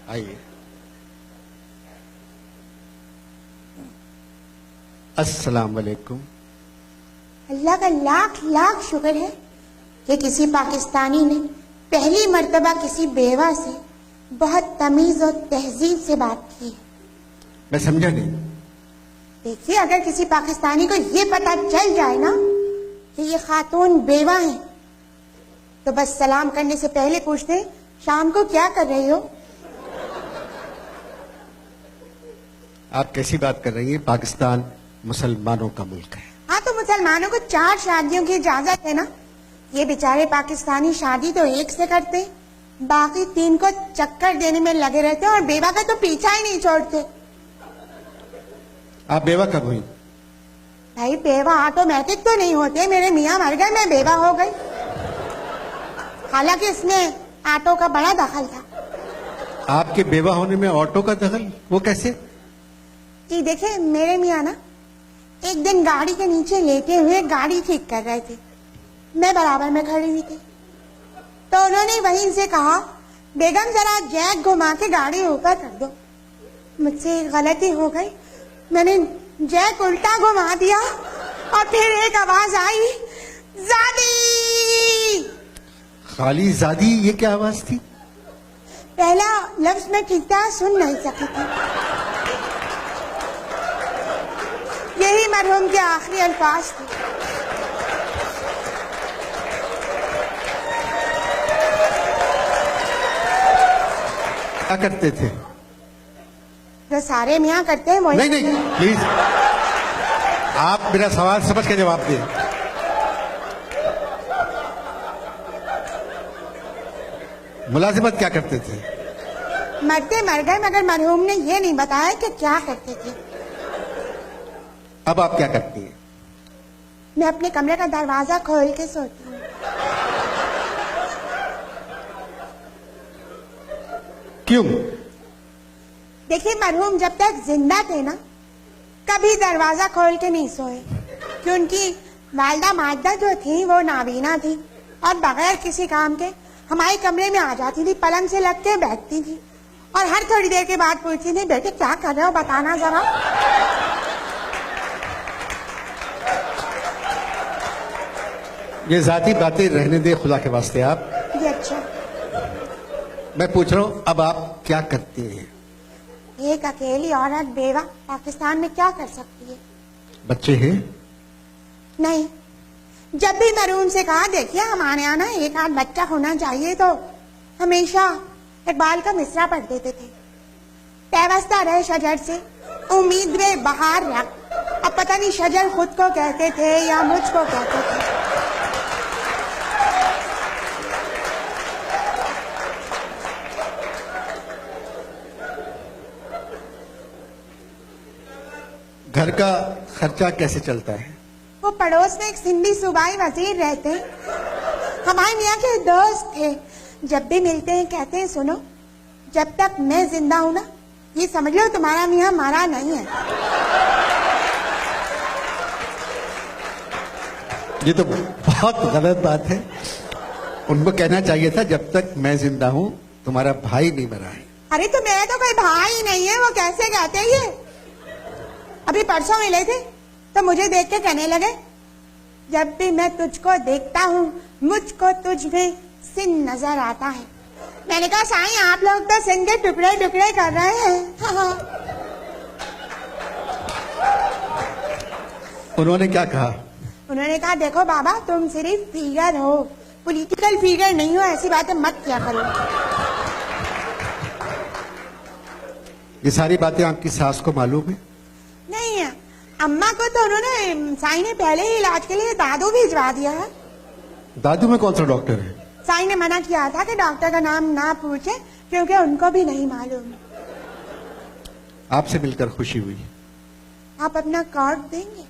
आइए। अस्सलाम वालेकुम। अल्लाह का लाख लाख शुक्र है कि किसी पाकिस्तानी ने पहली मर्तबा किसी बेवा से बहुत तमीज और तहजीब से बात की है। मैं समझा नहीं। देखिए, अगर किसी पाकिस्तानी को ये पता चल जाए ना कि ये खातून बेवा है, तो बस सलाम करने से पहले पूछते शाम को क्या कर रही हो। आप कैसी बात कर रही हैं? पाकिस्तान मुसलमानों का मुल्क है। हाँ, तो मुसलमानों को 4 शादियों की इजाजत है ना। ये बेचारे पाकिस्तानी शादी तो एक से करते, बाकी 3 को चक्कर देने में लगे रहते और बेवा का तो पीछा ही नहीं छोड़ते। आप बेवा कब हुई? भाई, बेवा ऑटोमेटिक तो नहीं होते। मेरे मियाँ मर गए, मैं बेवा हो गई। हालांकि इसमें ऑटो का बड़ा दखल था। आपके बेवा होने में ऑटो का दखल? वो कैसे? जी देखिए, मेरे मियाँ ना एक दिन गाड़ी के नीचे लेटे हुए गाड़ी ठीक कर रहे थे। मैं बराबर में खड़ी हुई थी, तो उन्होंने वहीं से कहा, बेगम जरा जैक घुमा के गाड़ी ऊपर कर दो। मुझसे गलती हो गई, मैंने जैक उल्टा घुमा दिया और फिर एक आवाज आई, ज़ादी। खाली ज़ादी, ये क्या आवाज थी? पहला लफ्ज मैं ठीक तरह सुन नहीं सकी थी। यही मरहूम के आखिरी अल्फाज थे। क्या करते थे? जो सारे मियाँ करते हैं वही। नहीं, प्लीज आप मेरा सवाल समझ के जवाब दें। मुलाजिमत क्या करते थे? मरते मर गए, मगर मरहूम ने ये नहीं बताया कि क्या करते थे। अब आप क्या करती हैं? मैं अपने कमरे का दरवाजा खोल के सोती हूँ। क्यों? देखिए, मरहूम जब तक जिंदा थे ना, कभी दरवाजा खोल के नहीं सोए, कि उनकी वालदा माजदा जो थी वो नाबीना थी और बगैर किसी काम के हमारे कमरे में आ जाती थी, पलंग से लग के बैठती थी और हर थोड़ी देर के बाद पूछती थी, बेटे क्या कर रहे हो, बताना जरा। ये जाती बातें रहने दे खुदा के वास्ते। आप ये अच्छा। मैं पूछ रहा हूँ, अब आप क्या करती हैं? एक अकेली औरत बेवा पाकिस्तान में क्या कर सकती है? बच्चे हैं? नहीं। जब भी मरहूम से कहा, देखिए हमारे यहाँ ना एक आध बच्चा होना चाहिए, तो हमेशा इकबाल का मिसरा पढ़ देते थे, पैवस्ता रहे शजर से उम्मीद में बहार रख। अब पता नहीं शजर खुद को कहते थे या मुझको कहते थे। घर का खर्चा कैसे चलता है? वो पड़ोस में एक सिंधी सूबाई वजीर रहते हैं, हमारे मियाँ के दोस्त थे। जब भी मिलते हैं कहते हैं, सुनो, जब तक मैं जिंदा हूं ना, ये समझ लो तुम्हारा मियाँ मरा नहीं है। ये तो बहुत गलत बात है। उनको कहना चाहिए था, जब तक मैं जिंदा हूँ तुम्हारा भाई नहीं मरा है। अरे तो मेरा तो कोई भाई नहीं है, वो कैसे कहते हैं ये? अभी परसों मिले थे तो मुझे देख के कहने लगे, जब भी मैं तुझको देखता हूँ मुझको तुझ में सिंध नजर आता है। मैंने कहा, साईं आप लोग तो सिंध के टुकड़े टुकड़े कर रहे हैं। हाँ। उन्होंने क्या कहा? उन्होंने कहा, देखो बाबा, तुम सिर्फ फिगर हो, पॉलिटिकल फिगर नहीं हो, ऐसी बातें मत किया करो। ये सारी बातें आपकी सास को मालूम है? नहीं है, अम्मा को तो उन्होंने, साईं ने पहले ही इलाज के लिए दादू भिजवा दिया है। दादू में कौन सा डॉक्टर है? साईं ने मना किया था कि डॉक्टर का नाम ना पूछे, क्योंकि उनको भी नहीं मालूम। आपसे मिलकर खुशी हुई। आप अपना कार्ड देंगे?